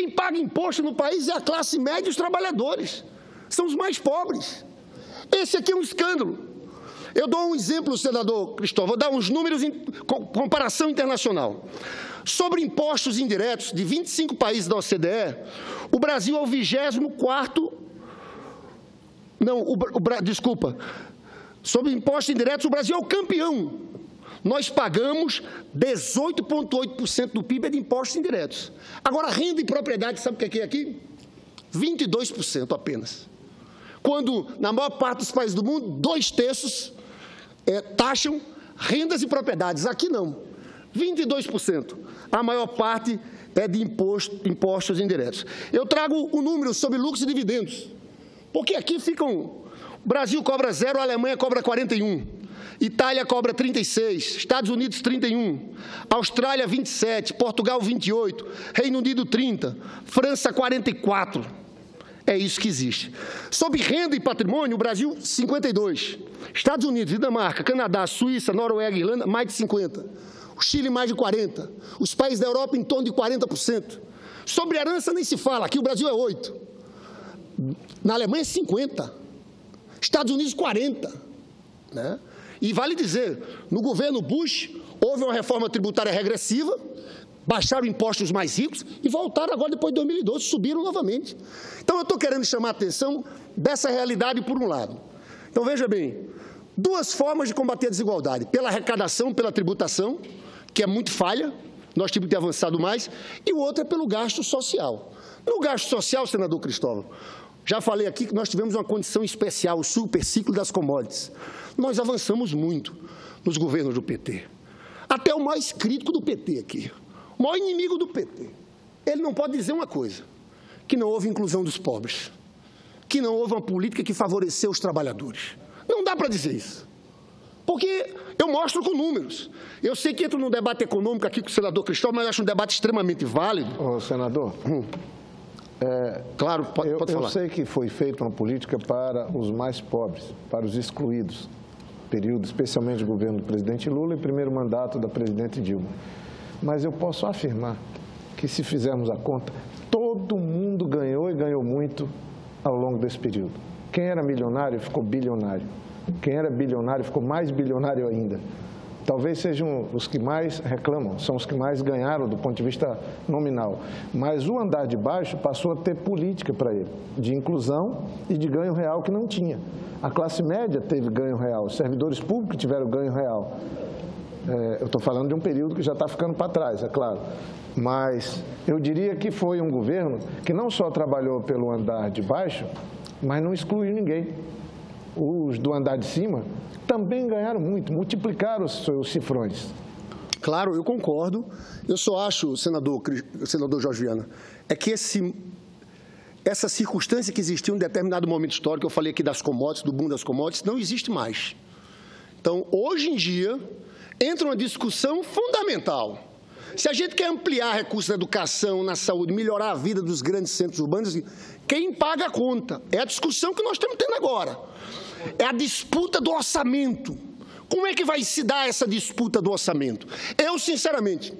Quem paga imposto no país é a classe média e os trabalhadores. São os mais pobres. Esse aqui é um escândalo. Eu dou um exemplo, senador Cristóvão, vou dar uns números em comparação internacional. Sobre impostos indiretos, de 25 países da OCDE, o Brasil é o 24º... Não, desculpa. Sobre impostos indiretos, o Brasil é o campeão. Nós pagamos 18,8% do PIB de impostos indiretos. Agora, renda e propriedade, sabe o que é aqui? 22% apenas. Quando, na maior parte dos países do mundo, 2/3 taxam rendas e propriedades. Aqui não. 22%. A maior parte é de impostos indiretos. Eu trago o número sobre lucros e dividendos. Porque aqui ficam... O Brasil cobra 0, a Alemanha cobra 41. Itália cobra 36, Estados Unidos 31, Austrália 27, Portugal 28, Reino Unido 30, França 44. É isso que existe. Sobre renda e patrimônio, o Brasil 52, Estados Unidos, Dinamarca, Canadá, Suíça, Noruega, Irlanda, mais de 50, o Chile mais de 40, os países da Europa em torno de 40%. Sobre herança nem se fala, aqui o Brasil é 8, na Alemanha 50, Estados Unidos 40, né? E vale dizer, no governo Bush, houve uma reforma tributária regressiva, baixaram impostos mais ricos e voltaram agora, depois de 2012, subiram novamente. Então, eu estou querendo chamar a atenção dessa realidade por um lado. Então, veja bem, duas formas de combater a desigualdade. Pela arrecadação, pela tributação, que é muito falha, nós temos que ter avançado mais, e o outro é pelo gasto social. No gasto social, senador Cristóvão, já falei aqui que nós tivemos uma condição especial, o superciclo das commodities. Nós avançamos muito nos governos do PT. Até o mais crítico do PT aqui, o maior inimigo do PT, ele não pode dizer uma coisa, que não houve inclusão dos pobres, que não houve uma política que favoreceu os trabalhadores. Não dá para dizer isso, porque eu mostro com números. Eu sei que entro num debate econômico aqui com o senador Cristóvão, mas eu acho um debate extremamente válido. Ô, senador... Claro, pode falar. Eu sei que foi feita uma política para os mais pobres, para os excluídos, período especialmente do governo do presidente Lula e primeiro mandato da presidente Dilma. Mas eu posso afirmar que, se fizermos a conta, todo mundo ganhou e ganhou muito ao longo desse período. Quem era milionário ficou bilionário. Quem era bilionário ficou mais bilionário ainda. Talvez sejam os que mais reclamam, são os que mais ganharam do ponto de vista nominal. Mas o andar de baixo passou a ter política para ele, de inclusão e de ganho real que não tinha. A classe média teve ganho real, os servidores públicos tiveram ganho real. Eu estou falando de um período que já está ficando para trás, é claro. Mas eu diria que foi um governo que não só trabalhou pelo andar de baixo, mas não excluiu ninguém. Os do andar de cima também ganharam muito, multiplicaram os seus cifrões. Claro, eu concordo. Eu só acho, senador Jorge Viana, é que essa circunstância que existiu em um determinado momento histórico, eu falei aqui das commodities, do boom das commodities, não existe mais. Então, hoje em dia, entra uma discussão fundamental. Se a gente quer ampliar recursos na educação, na saúde, melhorar a vida dos grandes centros urbanos, quem paga a conta? É a discussão que nós estamos tendo agora. É a disputa do orçamento. Como é que vai se dar essa disputa do orçamento? Eu, sinceramente,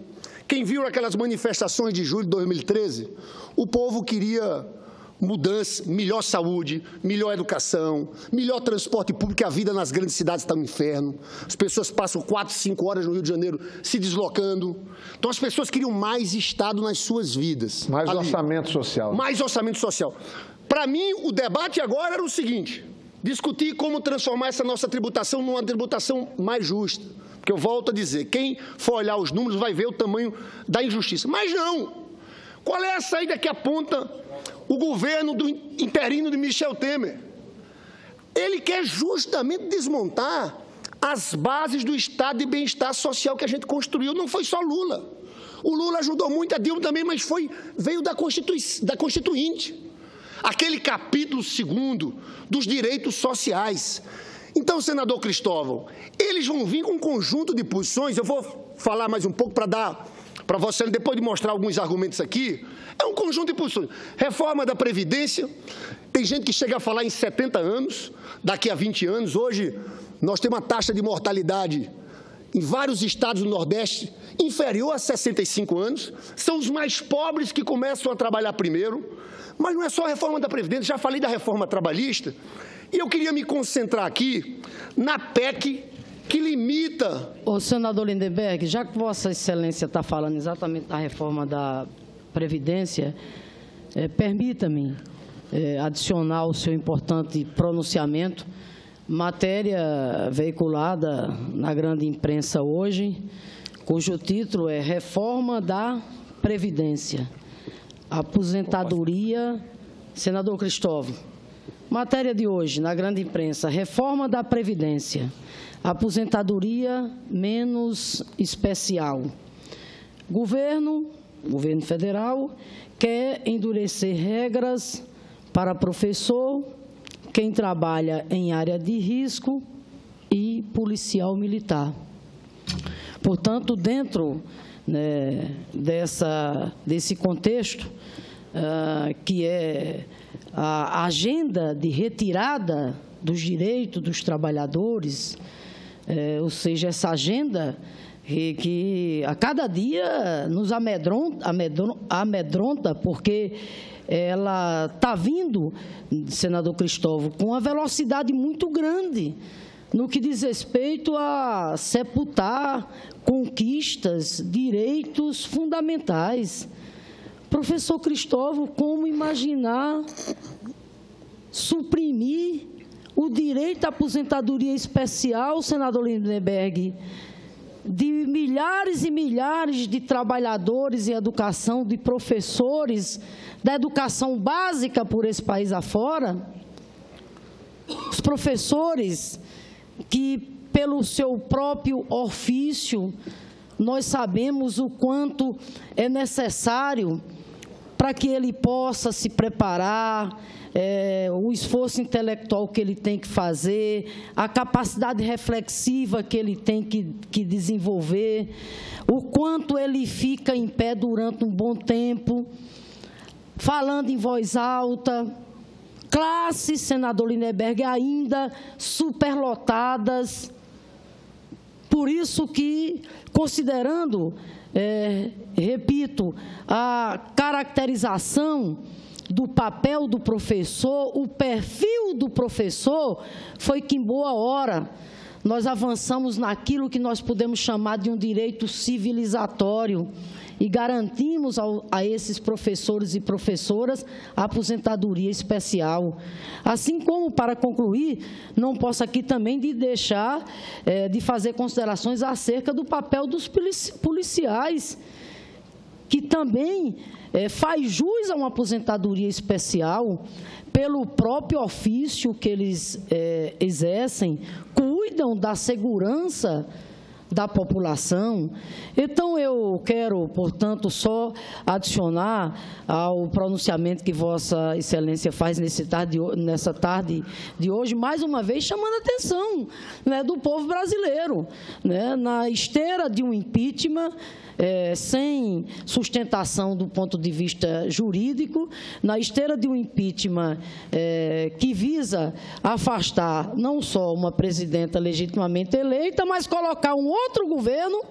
quem viu aquelas manifestações de julho de 2013, o povo queria mudança, melhor saúde, melhor educação, melhor transporte público, que a vida nas grandes cidades está no inferno. As pessoas passam 4, 5 horas no Rio de Janeiro se deslocando. Então, as pessoas queriam mais Estado nas suas vidas. Mais orçamento social. Mais orçamento social. Para mim, o debate agora era o seguinte: discutir como transformar essa nossa tributação numa tributação mais justa. Porque eu volto a dizer, quem for olhar os números vai ver o tamanho da injustiça. Mas não! Qual é a saída que aponta o governo do interino de Michel Temer? Ele quer justamente desmontar as bases do estado de bem-estar social que a gente construiu. Não foi só Lula. O Lula ajudou muito, a Dilma também, mas veio da Constituinte. Aquele capítulo 2º dos direitos sociais. Então, senador Cristóvão, eles vão vir com um conjunto de posições. Eu vou falar mais um pouco para dar para você, depois de mostrar alguns argumentos aqui. É um conjunto de posições. Reforma da Previdência. Tem gente que chega a falar em 70 anos, daqui a 20 anos. Hoje, nós temos uma taxa de mortalidade em vários estados do Nordeste, inferior a 65 anos, são os mais pobres que começam a trabalhar primeiro. Mas não é só a reforma da Previdência, já falei da reforma trabalhista, e eu queria me concentrar aqui na PEC que limita... Ô, senador Lindenberg, já que Vossa Excelência está falando exatamente da reforma da Previdência, permita-me adicionar o seu importante pronunciamento, matéria veiculada na grande imprensa hoje, cujo título é Reforma da Previdência, Aposentadoria, senador Cristóvão, matéria de hoje na grande imprensa, Reforma da Previdência, Aposentadoria menos especial. Governo federal quer endurecer regras para professor, quem trabalha em área de risco e policial militar. Portanto, dentro desse contexto, que é a agenda de retirada dos direitos dos trabalhadores, ou seja, essa agenda que a cada dia nos amedronta, porque ela está vindo, senador Cristóvão, com uma velocidade muito grande no que diz respeito a sepultar conquistas, direitos fundamentais. Professor Cristóvão, como imaginar suprimir o direito à aposentadoria especial, senador Lindenberg, de milhares e milhares de trabalhadores em educação, de professores da educação básica por esse país afora? Os professores que, pelo seu próprio ofício, nós sabemos o quanto é necessário para que ele possa se preparar, o esforço intelectual que ele tem que fazer, a capacidade reflexiva que ele tem que desenvolver, o quanto ele fica em pé durante um bom tempo, falando em voz alta, classes, senador Lindenberg, ainda superlotadas. Por isso que, considerando, repito, a caracterização do papel do professor, o perfil do professor, foi que, em boa hora, nós avançamos naquilo que nós podemos chamar de um direito civilizatório e garantimos a esses professores e professoras a aposentadoria especial. Assim como, para concluir, não posso aqui também de deixar de fazer considerações acerca do papel dos policiais, que também faz jus a uma aposentadoria especial pelo próprio ofício que eles exercem, cuidam da segurança da população. Então, eu quero, portanto, só adicionar ao pronunciamento que Vossa Excelência faz nessa tarde de hoje, mais uma vez, chamando a atenção do povo brasileiro, na esteira de um impeachment, sem sustentação do ponto de vista jurídico, na esteira de um impeachment que visa afastar não só uma presidenta legitimamente eleita, mas colocar um outro governo,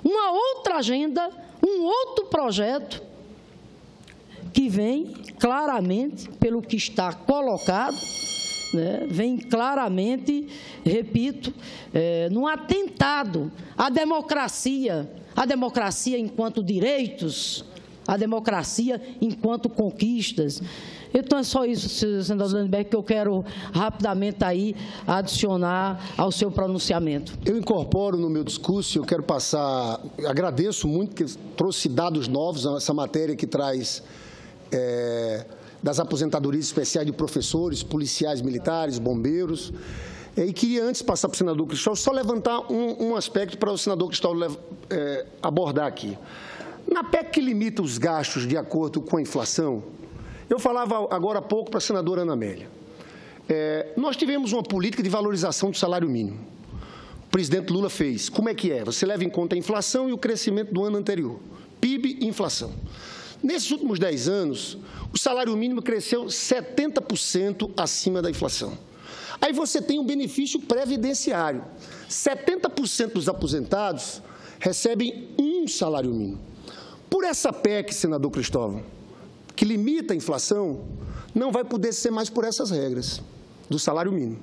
uma outra agenda, um outro projeto, que vem claramente, pelo que está colocado, vem claramente, repito, num atentado à democracia enquanto direitos, a democracia enquanto conquistas. Então, é só isso, senador Lindenberg, que eu quero rapidamente aí adicionar ao seu pronunciamento. Eu incorporo no meu discurso, eu quero passar, agradeço muito que trouxe dados novos, essa matéria que traz das aposentadorias especiais de professores, policiais militares, bombeiros. E queria, antes de passar para o senador Cristóvão, só levantar um aspecto para o senador Cristóvão abordar aqui. Na PEC que limita os gastos de acordo com a inflação, eu falava agora há pouco para a senadora Ana Amélia. Nós tivemos uma política de valorização do salário mínimo. O presidente Lula fez. Como é que é? Você leva em conta a inflação e o crescimento do ano anterior. PIB e inflação. Nesses últimos 10 anos, o salário mínimo cresceu 70% acima da inflação. Aí você tem um benefício previdenciário. 70% dos aposentados recebem um salário mínimo. Por essa PEC, senador Cristóvão, que limita a inflação, não vai poder ser mais por essas regras do salário mínimo.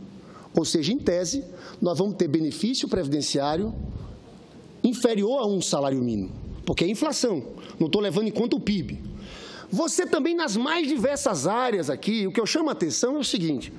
Ou seja, em tese, nós vamos ter benefício previdenciário inferior a um salário mínimo, porque é inflação, não estou levando em conta o PIB. Você também, nas mais diversas áreas aqui, o que eu chamo a atenção é o seguinte: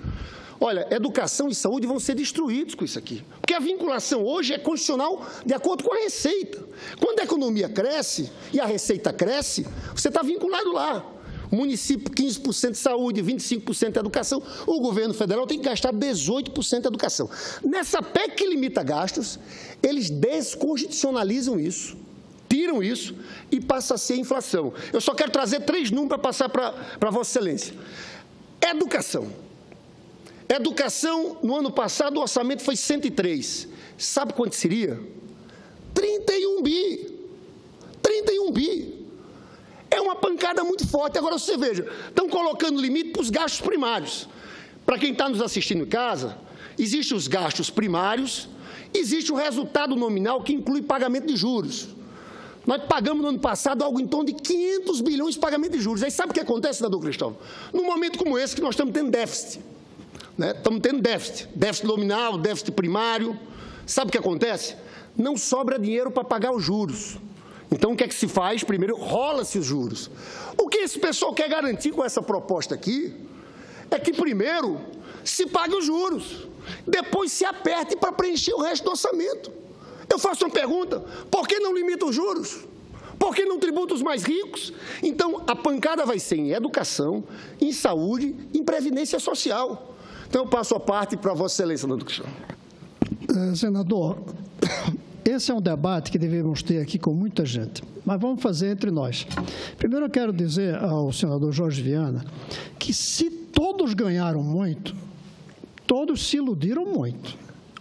olha, educação e saúde vão ser destruídos com isso aqui, porque a vinculação hoje é condicional de acordo com a receita. Quando a economia cresce e a receita cresce, você está vinculado lá. O município, 15% de saúde, 25% de educação. O governo federal tem que gastar 18% de educação. Nessa PEC que limita gastos, eles desconstitucionalizam isso, tiram isso e passa a ser inflação. Eu só quero trazer 3 números para passar para Vossa Excelência. Educação. Educação, no ano passado, o orçamento foi 103. Sabe quanto seria? 31 bi. 31 bi. É uma pancada muito forte. Agora, você veja, estão colocando limite para os gastos primários. Para quem está nos assistindo em casa, existem os gastos primários, existe o resultado nominal que inclui pagamento de juros. Nós pagamos no ano passado algo em torno de 500 bilhões de pagamento de juros. Aí sabe o que acontece, senador Cristóvão? Num momento como esse que nós estamos tendo déficit, né? Estamos tendo déficit nominal, déficit primário. Sabe o que acontece? Não sobra dinheiro para pagar os juros. Então, o que é que se faz? Primeiro, rola-se os juros. O que esse pessoal quer garantir com essa proposta aqui é que, primeiro, se pague os juros, depois se aperte para preencher o resto do orçamento. Eu faço uma pergunta: por que não limita os juros? Por que não tributa os mais ricos? Então, a pancada vai ser em educação, em saúde, em previdência social. Então, eu passo a parte para Vossa Excelência, senador Cristóvão. Senador, esse é um debate que devemos ter aqui com muita gente, mas vamos fazer entre nós. Primeiro, eu quero dizer ao senador Jorge Viana que, se todos ganharam muito, todos se iludiram muito.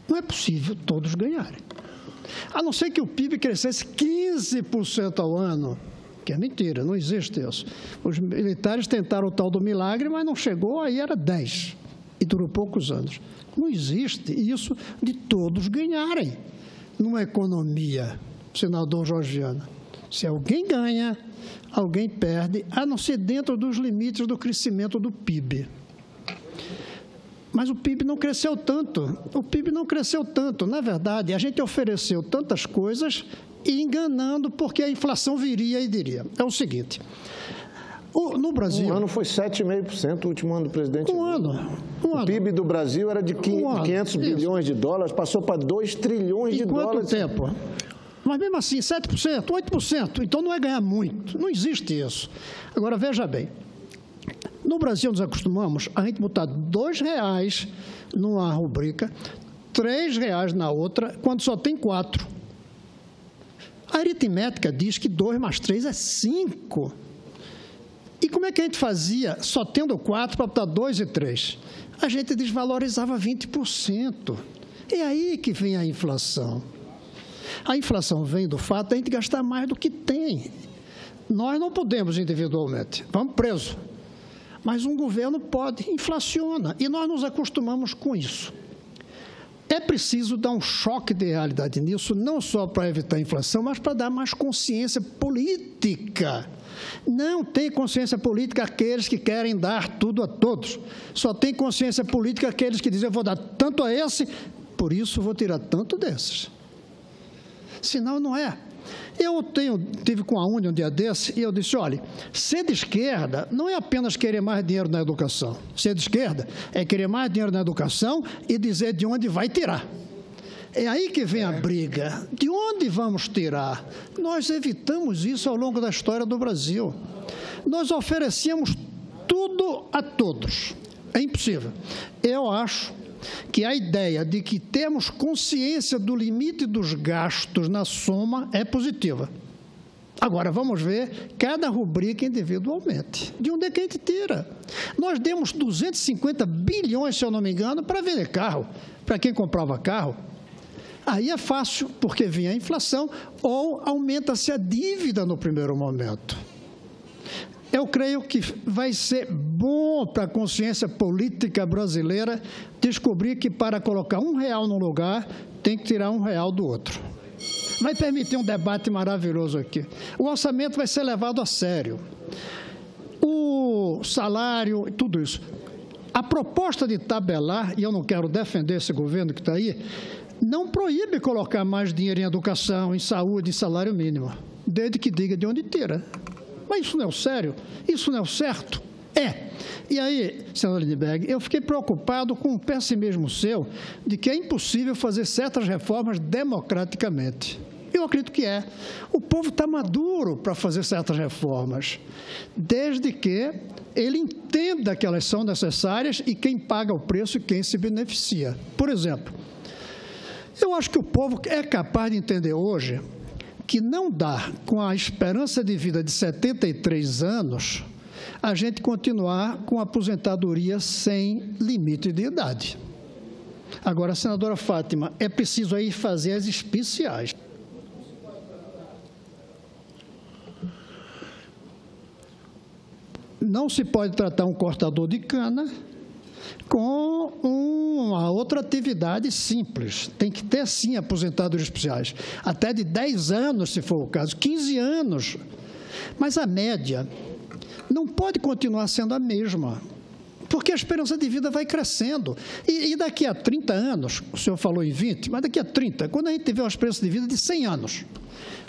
Não é possível todos ganharem. A não ser que o PIB crescesse 15% ao ano, que é mentira, não existe isso. Os militares tentaram o tal do milagre, mas não chegou, aí era 10%, e durou poucos anos. Não existe isso de todos ganharem numa economia, senador Jorge Viana. Se alguém ganha, alguém perde, a não ser dentro dos limites do crescimento do PIB. Mas o PIB não cresceu tanto. O PIB não cresceu tanto. Na verdade, a gente ofereceu tantas coisas e enganando, porque a inflação viria e diria. É o seguinte: no Brasil... Um ano foi 7,5%, o último ano do presidente Lula. O PIB do Brasil era de 500 bilhões de dólares, passou para 2 trilhões de dólares. Em quanto tempo? Mas mesmo assim, 7%, 8%, então não é ganhar muito, não existe isso. Agora, veja bem, no Brasil nós acostumamos a gente botar R$2 numa rubrica, R$3 na outra, quando só tem 4. A aritmética diz que 2 mais 3 é 5. E como é que a gente fazia, só tendo 4, para botar 2 e 3? A gente desvalorizava 20%. É aí que vem a inflação. A inflação vem do fato de a gente gastar mais do que tem. Nós não podemos individualmente, vamos presos. Mas um governo pode, inflaciona, e nós nos acostumamos com isso. É preciso dar um choque de realidade nisso, não só para evitar a inflação, mas para dar mais consciência política. Não tem consciência política aqueles que querem dar tudo a todos. Só tem consciência política aqueles que dizem: eu vou dar tanto a esse, por isso vou tirar tanto desses. Senão não é. Eu tive com a UNE um dia desse e eu disse: olha, ser de esquerda não é apenas querer mais dinheiro na educação. Ser de esquerda é querer mais dinheiro na educação e dizer de onde vai tirar. É aí que vem a briga. De onde vamos tirar? Nós evitamos isso ao longo da história do Brasil. Nós oferecíamos tudo a todos. É impossível. Eu acho que a ideia de que temos consciência do limite dos gastos na soma é positiva. Agora, vamos ver cada rubrica individualmente. De onde é que a gente tira? Nós demos 250 bilhões, se eu não me engano, para vender carro, para quem comprava carro. Aí é fácil, porque vinha a inflação, ou aumenta-se a dívida no primeiro momento. eu creio que vai ser bom para a consciência política brasileira descobrir que para colocar R$1 num lugar, tem que tirar R$1 do outro. Vai permitir um debate maravilhoso aqui. O orçamento vai ser levado a sério. O salário, tudo isso. A proposta de tabelar, e eu não quero defender esse governo que está aí, não proíbe colocar mais dinheiro em educação, em saúde, em salário mínimo, desde que diga de onde tira. Mas isso não é o sério? Isso não é o certo? É. E aí, senador Lindbergh, eu fiquei preocupado com o pessimismo seu de que é impossível fazer certas reformas democraticamente. Eu acredito que é. O povo está maduro para fazer certas reformas, desde que ele entenda que elas são necessárias e quem paga o preço e quem se beneficia. Por exemplo, eu acho que o povo é capaz de entender hoje que não dá, com a esperança de vida de 73 anos, a gente continuar com a aposentadoria sem limite de idade. Agora, senadora Fátima, é preciso aí fazer as especiais. Não se pode tratar um cortador de cana com uma outra atividade simples. Tem que ter, sim, aposentadorias especiais. Até de 10 anos, se for o caso, 15 anos. Mas a média não pode continuar sendo a mesma, porque a esperança de vida vai crescendo. E daqui a 30 anos, o senhor falou em 20, mas daqui a 30, quando a gente tiver uma esperança de vida de 100 anos,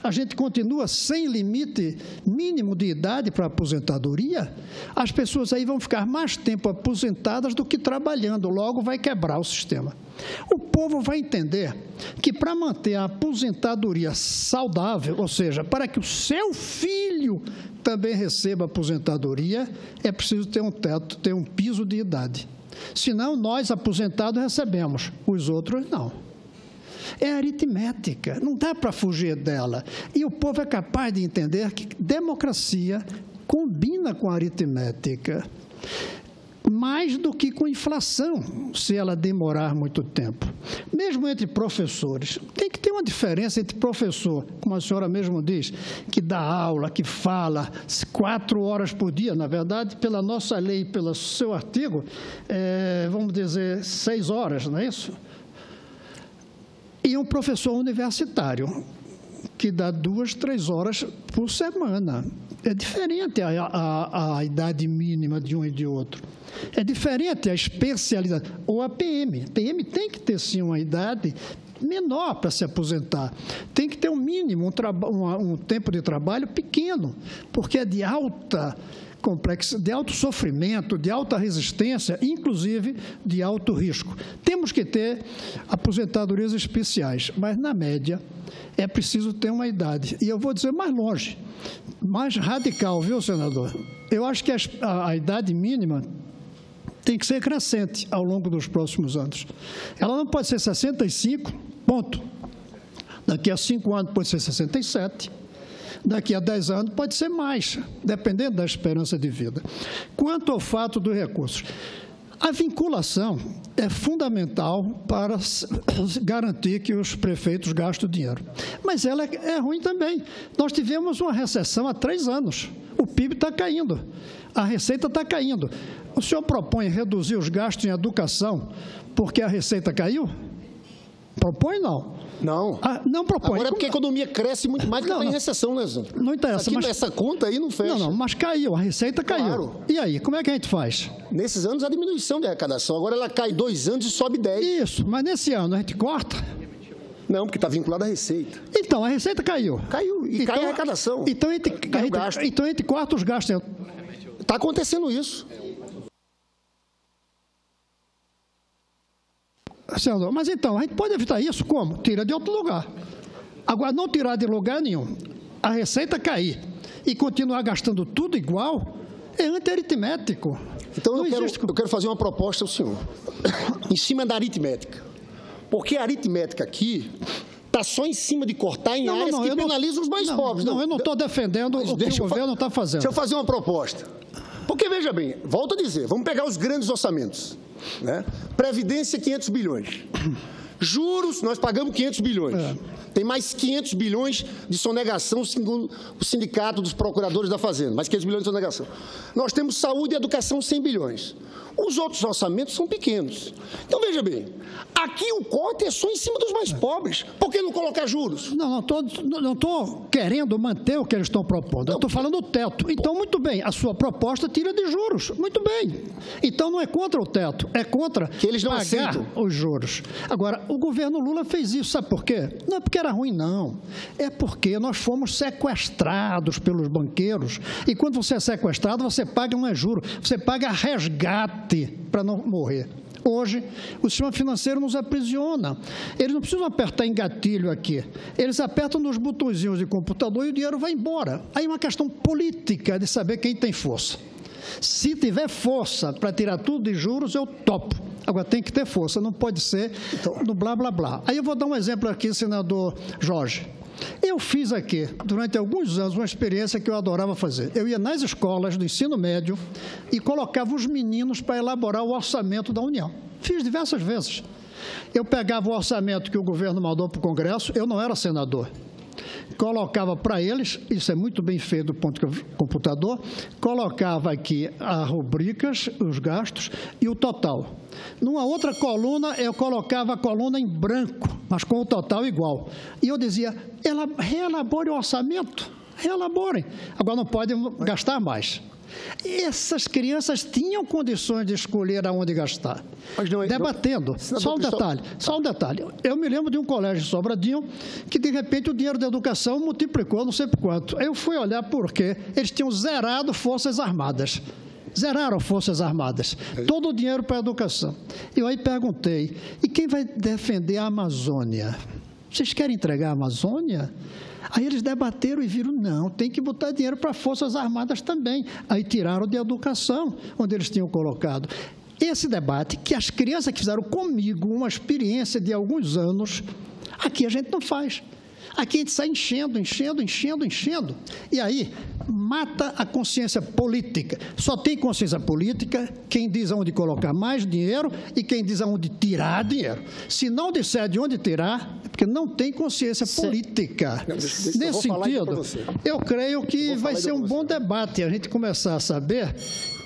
a gente continua sem limite mínimo de idade para a aposentadoria, as pessoas aí vão ficar mais tempo aposentadas do que trabalhando, logo vai quebrar o sistema. O povo vai entender que para manter a aposentadoria saudável, ou seja, para que o seu filho também receba aposentadoria, é preciso ter um teto, ter um piso de idade. Senão, nós aposentados recebemos, os outros não. É aritmética, não dá para fugir dela. E o povo é capaz de entender que democracia combina com a aritmética, mais do que com inflação, se ela demorar muito tempo. Mesmo entre professores, tem que ter uma diferença entre professor, como a senhora mesmo diz, que dá aula, que fala 4 horas por dia, na verdade, pela nossa lei, pelo seu artigo, vamos dizer 6 horas, não é isso? E um professor universitário, que dá 2, 3 horas por semana. É diferente a idade mínima de um e de outro. É diferente a especialidade. Ou a PM. PM tem que ter, sim, uma idade menor para se aposentar. Tem que ter um mínimo, um tempo de trabalho pequeno, porque é de alta complexo, de alto sofrimento, de alta resistência, inclusive de alto risco. Temos que ter aposentadorias especiais, mas, na média, é preciso ter uma idade. E eu vou dizer mais longe, mais radical, viu, senador? Eu acho que a idade mínima tem que ser crescente ao longo dos próximos anos. Ela não pode ser 65, ponto. Daqui a 5 anos pode ser 67. Daqui a 10 anos pode ser mais, dependendo da esperança de vida. Quanto ao fato dos recursos, a vinculação é fundamental para garantir que os prefeitos gastem dinheiro. Mas ela é ruim também. Nós tivemos uma recessão há 3 anos. O PIB está caindo, a receita está caindo. O senhor propõe reduzir os gastos em educação porque a receita caiu? Propõe, não. Não. Não propõe. Agora é porque a economia cresce muito mais do que está em recessão, né, Zé? Não interessa. Mas essa conta aí não fecha. Não, mas caiu, a receita caiu. Claro. E aí, como é que a gente faz? Nesses anos, a diminuição de arrecadação. Agora ela cai 2 anos e sobe 10. Isso, mas nesse ano a gente corta? Não, porque está vinculada à receita. Então, a receita caiu. Caiu, e cai a arrecadação. Então, a gente corta os gastos. Está acontecendo isso. Senador, mas então, a gente pode evitar isso como? Tira de outro lugar. Agora, não tirar de lugar nenhum, a receita cair e continuar gastando tudo igual, é anti-aritmético. Então, eu quero fazer uma proposta ao senhor, em cima da aritmética. Porque a aritmética aqui está só em cima de cortar em áreas que penalizam os mais pobres. Não, eu não estou defendendo o que o governo está fazendo. Deixa eu fazer uma proposta. Porque, veja bem, volto a dizer, vamos pegar os grandes orçamentos. Né? Previdência, 500 bilhões. Juros, nós pagamos 500 bilhões. Tem mais 500 bilhões de sonegação, segundo o Sindicato dos Procuradores da Fazenda. Mais 500 bilhões de sonegação. Nós temos saúde e educação, 100 bilhões. Os outros orçamentos são pequenos. Então, veja bem, aqui o corte é só em cima dos mais pobres. Por que não colocar juros? Não estou querendo manter o que eles estão propondo. Eu estou falando do teto. Então, muito bem, a sua proposta tira de juros. Muito bem. Então, não é contra o teto, é contra que eles não pagar aceitam os juros. Agora, o governo Lula fez isso, sabe por quê? Não é porque era ruim, não. É porque nós fomos sequestrados pelos banqueiros. E quando você é sequestrado, você paga não é juro, você paga resgate para não morrer. Hoje, o sistema financeiro nos aprisiona. Eles não precisam apertar em gatilho aqui. Eles apertam nos botõezinhos de computador e o dinheiro vai embora. Aí é uma questão política de saber quem tem força. Se tiver força para tirar tudo de juros, eu topo. Agora, tem que ter força, não pode ser no blá, blá, blá. Aí eu vou dar um exemplo aqui, senador Jorge. Eu fiz aqui, durante alguns anos, uma experiência que eu adorava fazer. Eu ia nas escolas do ensino médio e colocava os meninos para elaborar o orçamento da União. Fiz diversas vezes. Eu pegava o orçamento que o governo mandou para o Congresso, eu não era senador. Colocava para eles, isso é muito bem feito do ponto de computador, colocava aqui as rubricas, os gastos e o total. Numa outra coluna, eu colocava a coluna em branco, mas com o total igual. E eu dizia, reelabore o orçamento, reelaborem. Agora não podem gastar mais. Essas crianças tinham condições de escolher aonde gastar. Debatendo. Só um detalhe. Eu me lembro de um colégio de Sobradinho que, de repente, o dinheiro da educação multiplicou não sei por quanto. Eu fui olhar por quê. Eles tinham zerado Forças Armadas. Zeraram Forças Armadas. Todo o dinheiro para a educação. Eu aí perguntei, e quem vai defender a Amazônia? Vocês querem entregar a Amazônia? Aí eles debateram e viram, não, tem que botar dinheiro para Forças Armadas também. Aí tiraram de educação, onde eles tinham colocado. Esse debate, que as crianças que fizeram comigo uma experiência de alguns anos, aqui a gente não faz. Aqui a gente sai enchendo. E aí, mata a consciência política. Só tem consciência política quem diz aonde colocar mais dinheiro e quem diz aonde tirar dinheiro. Se não disser de onde tirar, é porque não tem consciência política. Nesse sentido, eu creio que vai ser um bom debate a gente começar a saber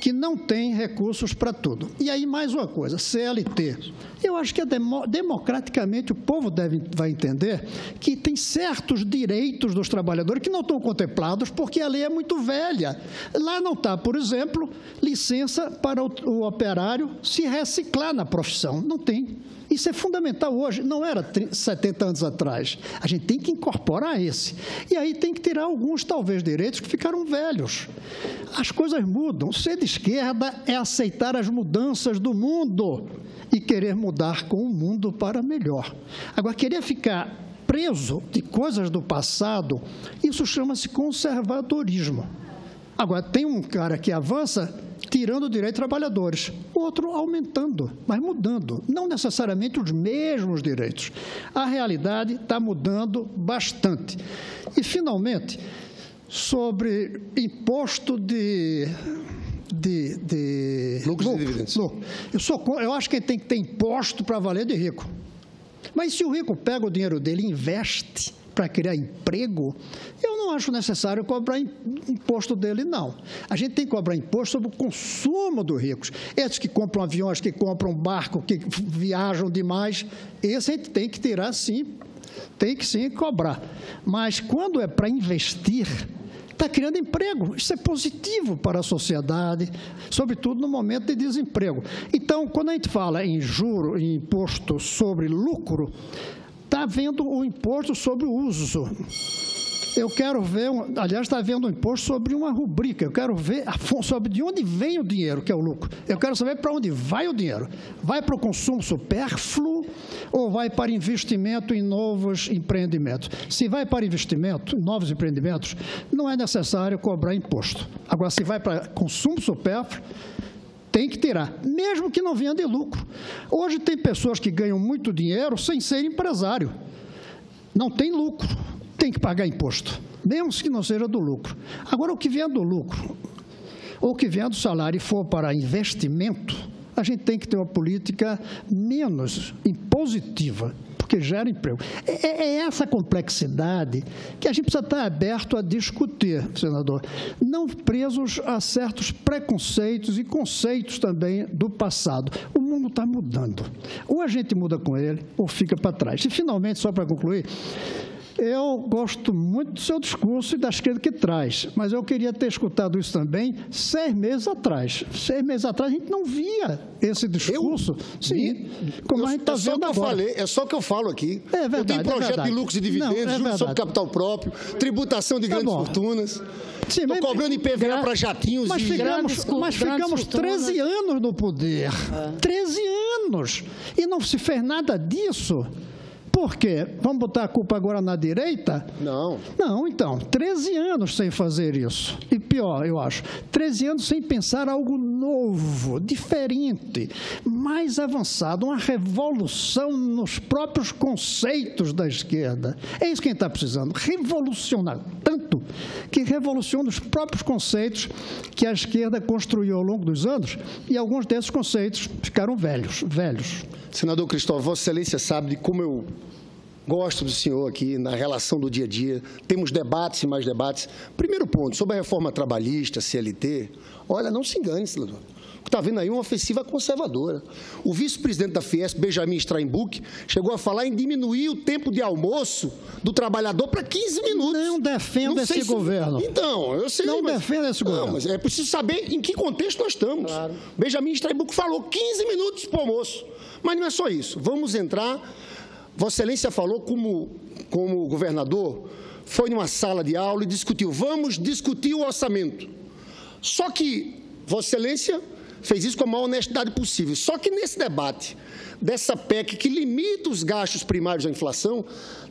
que não tem recursos para tudo. E aí, mais uma coisa, CLT. Eu acho que democraticamente o povo vai entender que tem certos direitos dos trabalhadores que não estão contemplados porque a lei é muito velha. Lá não está, por exemplo, licença para o operário se reciclar na profissão. Não tem. Isso é fundamental hoje, não era 70 anos atrás. A gente tem que incorporar esse. E aí tem que tirar alguns, talvez, direitos que ficaram velhos. As coisas mudam. Ser de esquerda é aceitar as mudanças do mundo e querer mudar com o mundo para melhor. Agora, querer ficar preso de coisas do passado, isso chama-se conservadorismo. Agora, tem um cara que avança tirando o direito dos trabalhadores, outro aumentando, mas mudando, não necessariamente os mesmos direitos. A realidade está mudando bastante. E, finalmente, sobre imposto de lucros e dividendos. Eu acho que tem que ter imposto para valer de rico. Mas se o rico pega o dinheiro dele e investe para criar emprego, eu não acho necessário cobrar imposto dele, não. A gente tem que cobrar imposto sobre o consumo dos ricos. Esses que compram aviões, que compram barco, que viajam demais, esse a gente tem que tirar, sim. Tem que, sim, cobrar. Mas, quando é para investir, está criando emprego. Isso é positivo para a sociedade, sobretudo no momento de desemprego. Então, quando a gente fala em juro, em imposto sobre lucro, está havendo o imposto sobre o uso. Eu quero ver, aliás, está havendo um imposto sobre uma rubrica. Eu quero ver sobre de onde vem o dinheiro, que é o lucro. Eu quero saber para onde vai o dinheiro. Vai para o consumo supérfluo ou vai para investimento em novos empreendimentos? Se vai para investimento, novos empreendimentos, não é necessário cobrar imposto. Agora, se vai para consumo supérfluo, tem que tirar, mesmo que não venha de lucro. Hoje tem pessoas que ganham muito dinheiro sem ser empresário. Não tem lucro, tem que pagar imposto, mesmo que não seja do lucro. Agora, o que vier do lucro, ou que vier do salário e for para investimento, a gente tem que ter uma política menos impositiva, porque gera emprego. É essa complexidade que a gente precisa estar aberto a discutir, senador, não presos a certos preconceitos e conceitos também do passado. O mundo está mudando. Ou a gente muda com ele, ou fica para trás. E, finalmente, só para concluir, eu gosto muito do seu discurso e da esquerda que traz, mas eu queria ter escutado isso também 6 meses atrás. 6 meses atrás a gente não via esse discurso, como a gente está vendo agora. É só o que eu falo aqui. É verdade, eu tenho projeto de lucros e dividendos, juros sobre capital próprio, tributação de grandes fortunas. Estou cobrando IPVA para jatinhos mas ficamos 13 anos no poder. 13 anos. E não se fez nada disso. Por quê? Vamos botar a culpa agora na direita? Não. Não, então, 13 anos sem fazer isso. E pior, eu acho, 13 anos sem pensar algo novo, diferente, mais avançado, uma revolução nos próprios conceitos da esquerda. É isso que a gente está precisando, revolucionar, tanto que revoluciona os próprios conceitos que a esquerda construiu ao longo dos anos, e alguns desses conceitos ficaram velhos. Senador Cristóvão, Vossa Excelência sabe de como eu gosto do senhor aqui na relação do dia a dia. Temos debates e mais debates. Primeiro ponto, sobre a reforma trabalhista, CLT. Olha, não se engane, senador. O que está vendo aí é uma ofensiva conservadora. O vice-presidente da Fiesp, Benjamin Steinbuch, chegou a falar em diminuir o tempo de almoço do trabalhador para 15 minutos. Não defenda esse governo. Então, eu sei. Não defenda esse governo. Não, mas é preciso saber em que contexto nós estamos. Claro. Benjamin Steinbuch falou 15 minutos para o almoço. Mas não é só isso. Vamos entrar. Vossa Excelência falou como governador, foi numa sala de aula e discutiu. Vamos discutir o orçamento. Só que Vossa Excelência fez isso com a maior honestidade possível. Só que nesse debate dessa PEC que limita os gastos primários à inflação,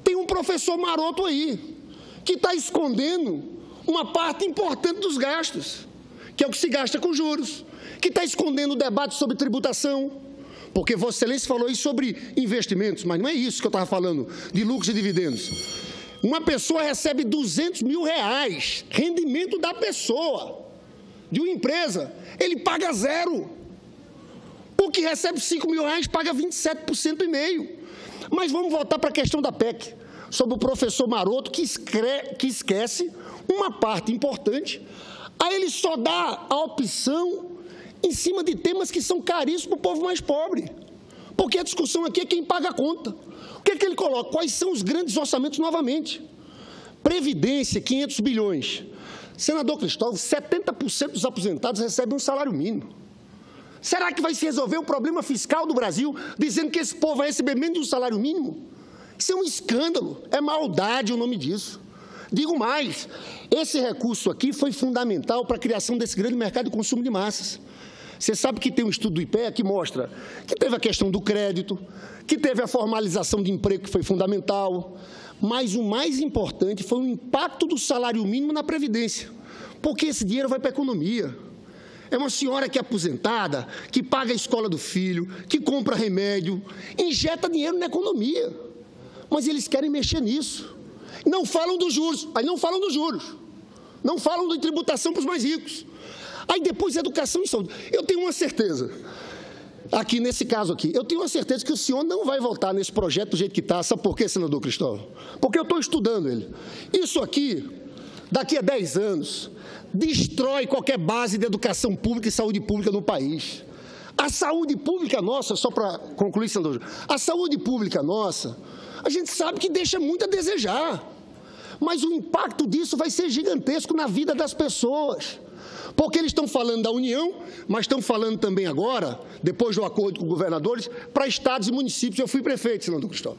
tem um professor maroto aí que está escondendo uma parte importante dos gastos, que é o que se gasta com juros, que está escondendo o debate sobre tributação. Porque Vossa Excelência falou aí sobre investimentos, mas não é isso que eu estava falando, de lucros e dividendos. Uma pessoa recebe R$200 mil, rendimento da pessoa, de uma empresa, ele paga 0. O que recebe R$5 mil paga 27,5%. Mas vamos voltar para a questão da PEC, sobre o professor maroto que esquece uma parte importante. Aí ele só dá a opção em cima de temas que são caríssimos para o povo mais pobre. Porque a discussão aqui é quem paga a conta. O que é que ele coloca? Quais são os grandes orçamentos novamente? Previdência, 500 bilhões. Senador Cristóvão, 70% dos aposentados recebem um salário mínimo. Será que vai se resolver o problema fiscal do Brasil dizendo que esse povo vai receber menos de um salário mínimo? Isso é um escândalo, é maldade o nome disso. Digo mais, esse recurso aqui foi fundamental para a criação desse grande mercado de consumo de massas. Você sabe que tem um estudo do IPEA que mostra que teve a questão do crédito, que teve a formalização de emprego, que foi fundamental, mas o mais importante foi o impacto do salário mínimo na Previdência, porque esse dinheiro vai para a economia. É uma senhora que é aposentada, que paga a escola do filho, que compra remédio, injeta dinheiro na economia, mas eles querem mexer nisso. Não falam dos juros, não falam de tributação para os mais ricos. Aí depois educação e saúde. Eu tenho uma certeza, aqui nesse caso aqui, eu tenho uma certeza que o senhor não vai voltar nesse projeto do jeito que está. Sabe por quê, senador Cristóvão? Porque eu estou estudando ele. Isso aqui, daqui a 10 anos, destrói qualquer base de educação pública e saúde pública no país. A saúde pública nossa, só para concluir, senador, a saúde pública nossa, a gente sabe que deixa muito a desejar, mas o impacto disso vai ser gigantesco na vida das pessoas. Porque eles estão falando da União, mas estão falando também agora, depois do acordo com os governadores, para estados e municípios. Eu fui prefeito, senador Cristóvão.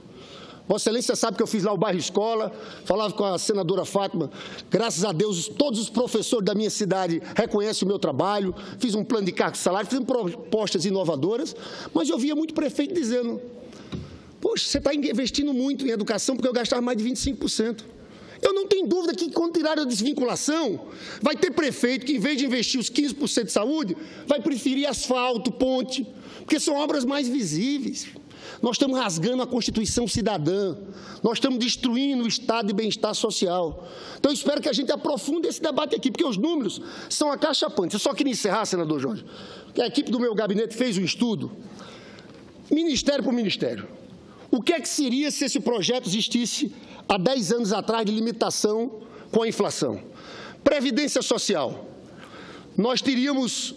Vossa Excelência sabe que eu fiz lá o bairro escola, falava com a senadora Fátima, graças a Deus, todos os professores da minha cidade reconhecem o meu trabalho, fiz um plano de cargo e salário, fiz propostas inovadoras, mas eu via muito prefeito dizendo, poxa, você está investindo muito em educação porque eu gastava mais de 25%. Eu não tenho dúvida que, quando tirar a desvinculação, vai ter prefeito que, em vez de investir os 15% de saúde, vai preferir asfalto, ponte, porque são obras mais visíveis. Nós estamos rasgando a Constituição cidadã, nós estamos destruindo o estado de bem-estar social. Então, eu espero que a gente aprofunde esse debate aqui, porque os números são acachapantes. Eu só queria encerrar, senador Jorge, que a equipe do meu gabinete fez um estudo, ministério por ministério. O que é que seria se esse projeto existisse há 10 anos atrás de limitação com a inflação? Previdência Social. Nós teríamos,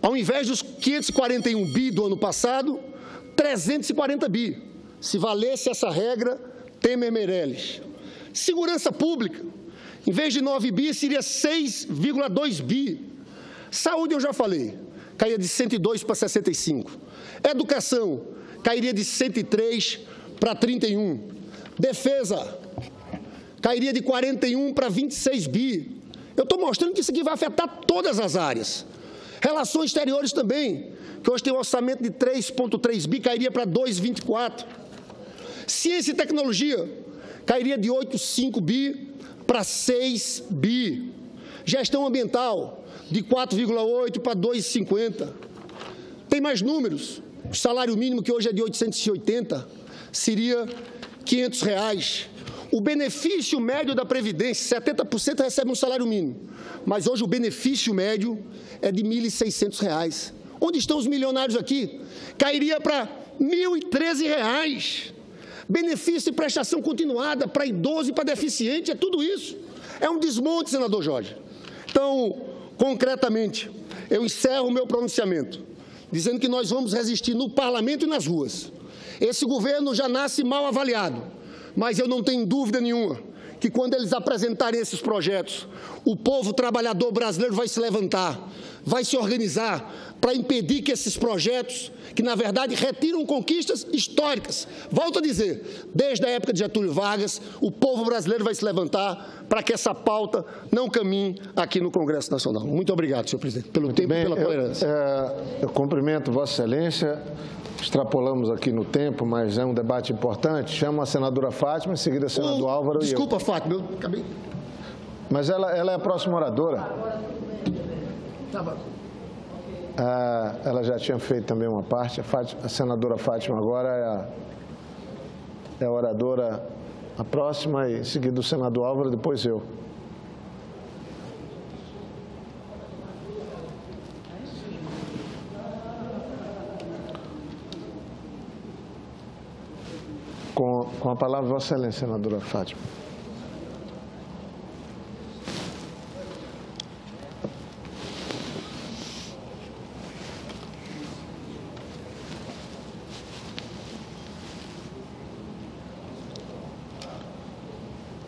ao invés dos 541 bi do ano passado, 340 bi, se valesse essa regra Temer-Meirelles. Segurança Pública, em vez de 9 bi, seria 6,2 bi. Saúde, eu já falei, cairia de 102 para 65. Educação, cairia de 103 para 31. Defesa, cairia de 41 para 26 bi. Eu estou mostrando que isso aqui vai afetar todas as áreas. Relações exteriores também, que hoje tem um orçamento de 3,3 bi, cairia para 2,24. Ciência e tecnologia, cairia de 8,5 bi para 6 bi. Gestão ambiental, de 4,8 para 2,50. Tem mais números. O salário mínimo, que hoje é de 880, seria R$ 500. O benefício médio da Previdência, 70% recebe um salário mínimo, mas hoje o benefício médio é de R$ 1.600. Onde estão os milionários aqui? Cairia para R$ 1.013. Benefício de prestação continuada para idoso e para deficiente, é tudo isso. É um desmonte, senador Jorge. Então, concretamente, eu encerro o meu pronunciamento, dizendo que nós vamos resistir no parlamento e nas ruas. Esse governo já nasce mal avaliado, mas eu não tenho dúvida nenhuma que quando eles apresentarem esses projetos, o povo trabalhador brasileiro vai se levantar, vai se organizar para impedir que esses projetos, que na verdade retiram conquistas históricas, volto a dizer, desde a época de Getúlio Vargas, o povo brasileiro vai se levantar para que essa pauta não caminhe aqui no Congresso Nacional. Muito obrigado, senhor presidente, pelo tempo e pela tolerância. Eu cumprimento Vossa Excelência. Extrapolamos aqui no tempo, mas é um debate importante. Chamo a senadora Fátima, em seguida a senador Álvaro. Desculpa, Fátima, eu acabei. Mas ela é a próxima oradora. Ela já tinha feito também uma parte. A senadora Fátima agora é a oradora, a próxima, e em seguida o senador Álvaro, depois eu. Com a palavra, Vossa Excelência, senadora Fátima.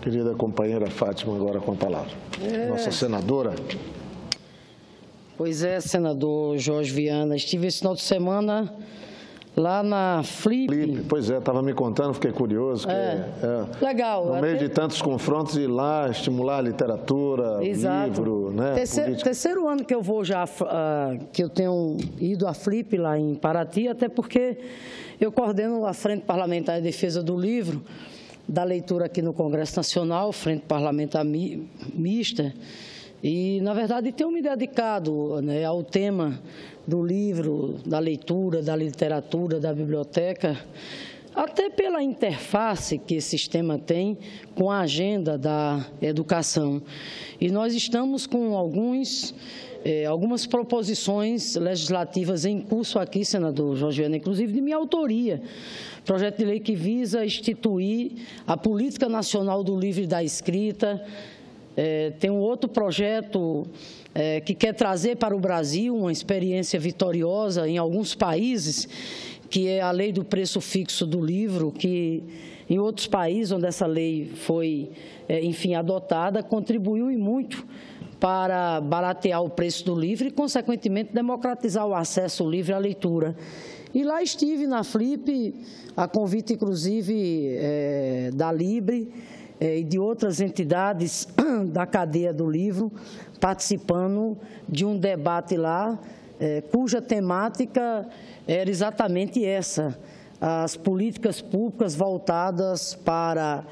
Querida companheira Fátima, agora com a palavra. Nossa senadora. Pois é, senador Jorge Viana. Estive esse final de semana lá na Flip. Pois é, estava me contando, fiquei curioso. Legal. No meio de tantos confrontos, ir lá, estimular a literatura, livro, né? Terceiro ano que eu vou já, que eu tenho ido à Flip lá em Paraty, até porque eu coordeno a Frente Parlamentar de Defesa do Livro, da leitura aqui no Congresso Nacional, Frente Parlamentar Mista, e, na verdade, tenho me dedicado, né, ao tema do livro, da leitura, da literatura, da biblioteca, até pela interface que esse sistema tem com a agenda da educação. E nós estamos com algumas proposições legislativas em curso aqui, senador Jorge Viana, inclusive de minha autoria. Projeto de lei que visa instituir a Política Nacional do Livro e da Escrita. Tem um outro projeto que quer trazer para o Brasil uma experiência vitoriosa em alguns países, que é a lei do preço fixo do livro, que em outros países onde essa lei foi, enfim, adotada, contribuiu e muito para baratear o preço do livro e, consequentemente, democratizar o acesso livre à leitura. E lá estive na Flip, a convite, inclusive, da Libre e de outras entidades da cadeia do livro, participando de um debate lá, cuja temática era exatamente essa: as políticas públicas voltadas para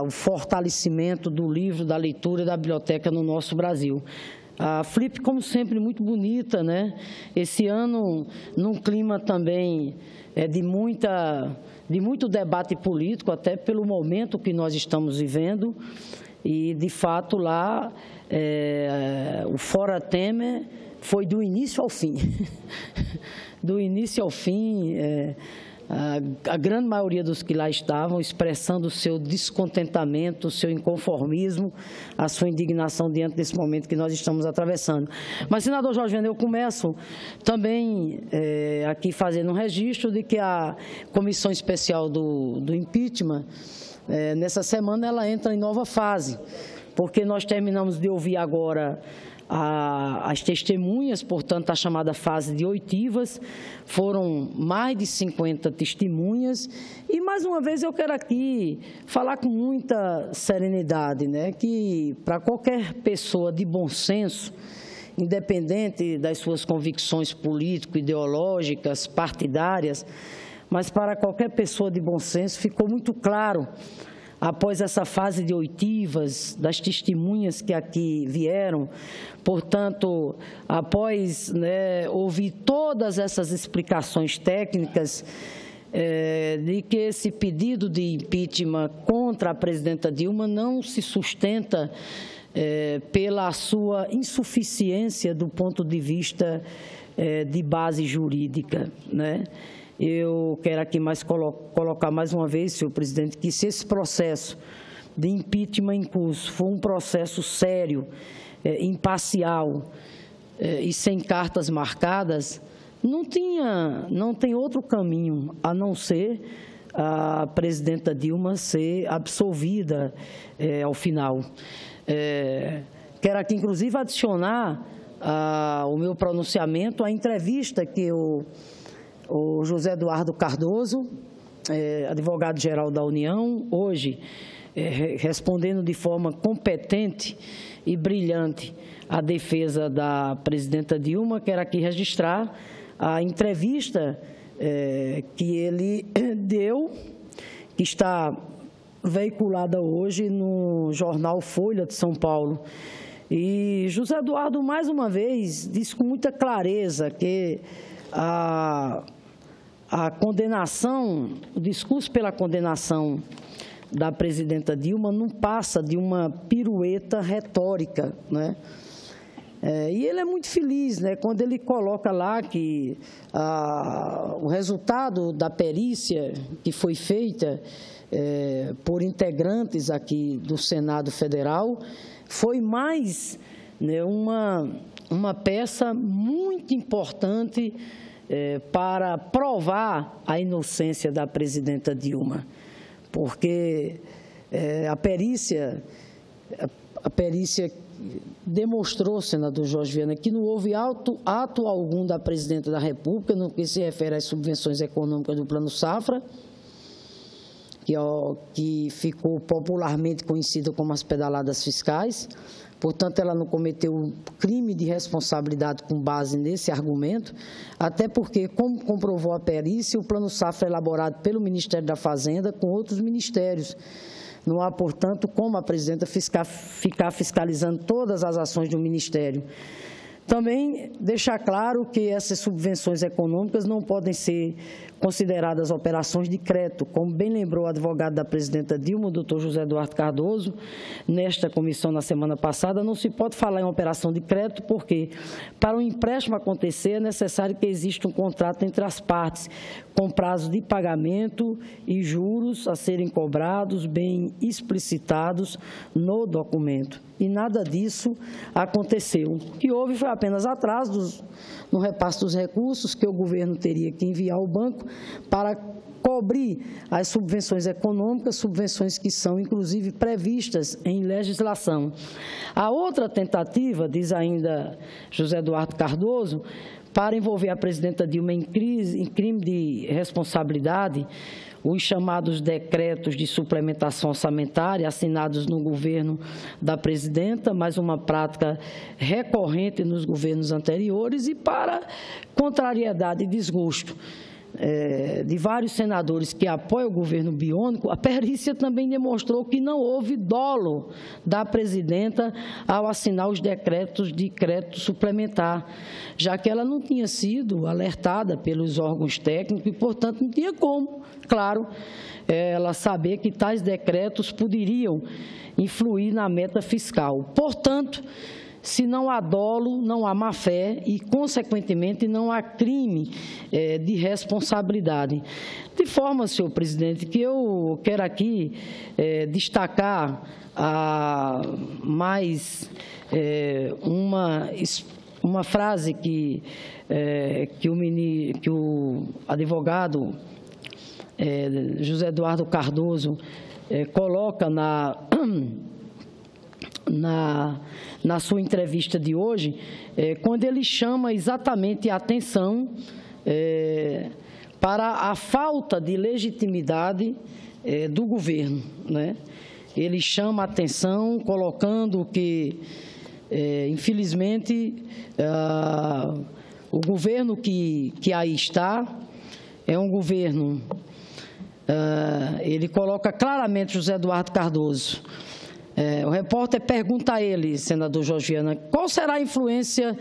o fortalecimento do livro, da leitura e da biblioteca no nosso Brasil. A Flip, como sempre, muito bonita, né? Esse ano, num clima também de muito debate político, até pelo momento que nós estamos vivendo. E, de fato, lá, o Fora Temer foi do início ao fim. Do início ao fim, a grande maioria dos que lá estavam expressando o seu descontentamento, o seu inconformismo, a sua indignação diante desse momento que nós estamos atravessando. Mas, senador Jorge Venda, eu começo também aqui fazendo um registro de que a Comissão Especial do Impeachment, nessa semana, ela entra em nova fase, porque nós terminamos de ouvir agora as testemunhas, portanto, a chamada fase de oitivas. Foram mais de 50 testemunhas e, mais uma vez, eu quero aqui falar com muita serenidade, né, que para qualquer pessoa de bom senso, independente das suas convicções político-ideológicas, partidárias, mas para qualquer pessoa de bom senso ficou muito claro, após essa fase de oitivas, das testemunhas que aqui vieram, portanto, após ouvir todas essas explicações técnicas, de que esse pedido de impeachment contra a presidenta Dilma não se sustenta pela sua insuficiência do ponto de vista de base jurídica, né? Eu quero aqui colocar mais uma vez, senhor presidente, que se esse processo de impeachment em curso for um processo sério, imparcial e sem cartas marcadas, não tem outro caminho a não ser a presidenta Dilma ser absolvida ao final. Quero aqui, inclusive, adicionar o meu pronunciamento à entrevista que o José Eduardo Cardoso, advogado-geral da União, hoje, respondendo de forma competente e brilhante à defesa da presidenta Dilma, quero aqui registrar a entrevista que ele deu, que está veiculada hoje no jornal Folha de São Paulo. E José Eduardo, mais uma vez, disse com muita clareza que a condenação, o discurso pela condenação da presidenta Dilma não passa de uma pirueta retórica, né? E ele é muito feliz, né, quando ele coloca lá que o resultado da perícia que foi feita por integrantes aqui do Senado Federal foi mais, né, uma peça muito importante para provar a inocência da presidenta Dilma, porque a perícia demonstrou, senador Jorge Viana, que não houve ato algum da presidenta da República no que se refere às subvenções econômicas do Plano Safra, que ficou popularmente conhecida como as pedaladas fiscais. Portanto, ela não cometeu crime de responsabilidade com base nesse argumento, até porque, como comprovou a perícia, o Plano Safra é elaborado pelo Ministério da Fazenda com outros ministérios. Não há, portanto, como a presidenta ficar fiscalizando todas as ações do Ministério. Também deixar claro que essas subvenções econômicas não podem ser consideradas operações de crédito, como bem lembrou o advogado da presidenta Dilma, o doutor José Eduardo Cardoso, nesta comissão na semana passada. Não se pode falar em operação de crédito porque, para o empréstimo acontecer, é necessário que exista um contrato entre as partes, com prazo de pagamento e juros a serem cobrados, bem explicitados no documento. E nada disso aconteceu. O que houve foi apenas atraso no repasse dos recursos que o governo teria que enviar ao banco para cobrir as subvenções econômicas, subvenções que são, inclusive, previstas em legislação. A outra tentativa, diz ainda José Eduardo Cardoso, para envolver a presidenta Dilma em crime de responsabilidade, os chamados decretos de suplementação orçamentária assinados no governo da presidenta, mais uma prática recorrente nos governos anteriores, e para contrariedade e desgosto de vários senadores que apoiam o governo biônico, a perícia também demonstrou que não houve dolo da presidenta ao assinar os decretos de crédito suplementar, já que ela não tinha sido alertada pelos órgãos técnicos e, portanto, não tinha como, claro, ela saber que tais decretos poderiam influir na meta fiscal. Portanto, se não há dolo, não há má-fé e, consequentemente, não há crime de responsabilidade. De forma, senhor presidente, que eu quero aqui destacar mais uma frase que o advogado José Eduardo Cardoso coloca na sua entrevista de hoje, quando ele chama exatamente a atenção para a falta de legitimidade do governo, né? Ele chama a atenção colocando que, infelizmente, o governo que aí está é um governo, ele coloca claramente, José Eduardo Cardoso, o repórter pergunta a ele, senador Jorge Viana, qual será a influência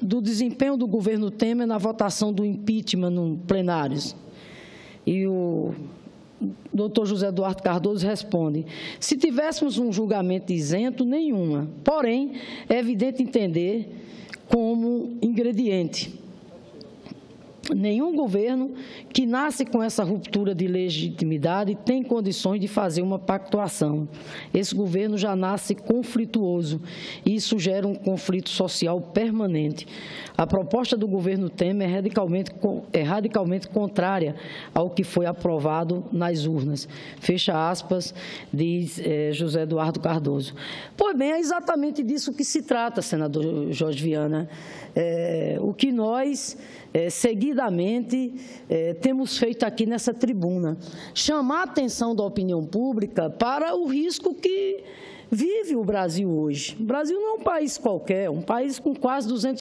do desempenho do governo Temer na votação do impeachment no plenários? E o doutor José Eduardo Cardoso responde, se tivéssemos um julgamento isento, nenhuma. Porém, é evidente entender como ingrediente. Nenhum governo que nasce com essa ruptura de legitimidade tem condições de fazer uma pactuação. Esse governo já nasce conflituoso e isso gera um conflito social permanente. A proposta do governo Temer é radicalmente contrária ao que foi aprovado nas urnas. Fecha aspas, diz José Eduardo Cardoso. Pois bem, é exatamente disso que se trata, senador Jorge Viana. O que nós, seguidamente, temos feito aqui nessa tribuna, chamar a atenção da opinião pública para o risco que vive o Brasil hoje. O Brasil não é um país qualquer, um país com quase 200